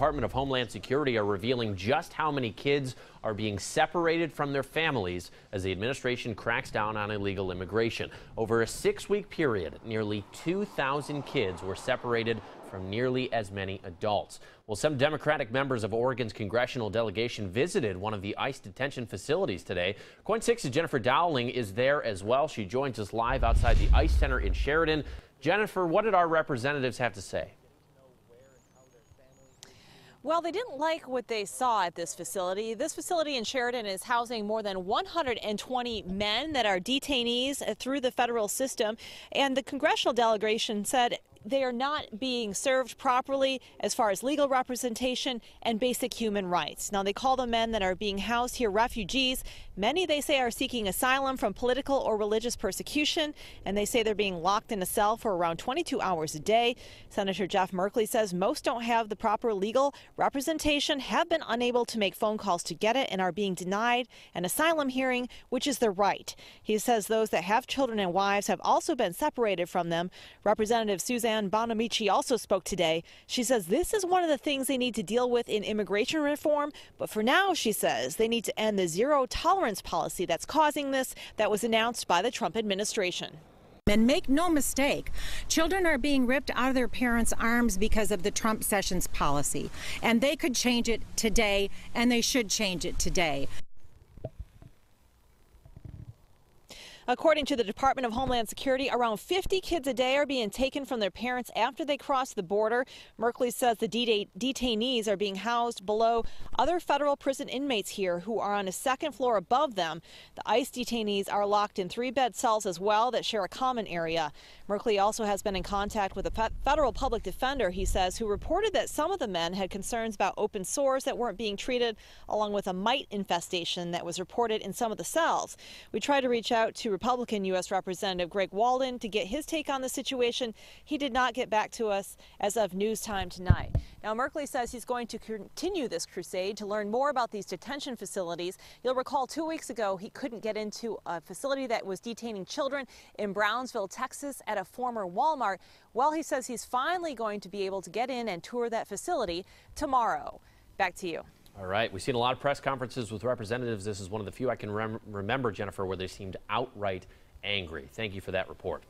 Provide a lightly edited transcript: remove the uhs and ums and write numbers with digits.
Department of Homeland Security are revealing just how many kids are being separated from their families as the administration cracks down on illegal immigration. Over a 6-week period, nearly 2,000 kids were separated from nearly as many adults. Well, some Democratic members of Oregon's congressional delegation visited one of the ICE detention facilities today. KOIN 6's Jennifer Dowling is there as well. She joins us live outside the ICE Center in Sheridan. Jennifer, what did our representatives have to say? Well, they didn't like what they saw at this facility. This facility in Sheridan is housing more than 120 men that are detainees through the federal system. And the congressional delegation said they are not being served properly as far as legal representation and basic human rights. Now, they call the men that are being housed here refugees. Many, they say, are seeking asylum from political or religious persecution, and they say they're being locked in a cell for around 22 hours a day. Senator Jeff Merkley says most don't have the proper legal representation, have been unable to make phone calls to get it, and are being denied an asylum hearing, which is their right. He says those that have children and wives have also been separated from them. Representative Suzanne Bonamici also spoke today. She says this is one of the things they need to deal with in immigration reform. But for now, she says they need to end the zero tolerance policy that's causing this, that was announced by the Trump administration. And make no mistake, children are being ripped out of their parents' arms because of the Trump Sessions policy. And they could change it today, and they should change it today. According to the Department of Homeland Security, around 50 kids a day are being taken from their parents after they cross the border. Merkley says the detainees are being housed below other federal prison inmates here who are on a second floor above them. The ICE detainees are locked in 3-bed cells as well that share a common area. Merkley also has been in contact with a federal public defender, he says, who reported that some of the men had concerns about open sores that weren't being treated, along with a mite infestation that was reported in some of the cells. We tried to reach out to Republican U.S. Representative Greg Walden to get his take on the situation. He did not get back to us as of news time tonight. Now, Merkley says he's going to continue this crusade to learn more about these detention facilities. You'll recall 2 weeks ago he couldn't get into a facility that was detaining children in Brownsville, Texas at a former Walmart. Well, he says he's finally going to be able to get in and tour that facility tomorrow. Back to you. All right. We've seen a lot of press conferences with representatives. This is one of the few I can remember, Jennifer, where they seemed outright angry. Thank you for that report.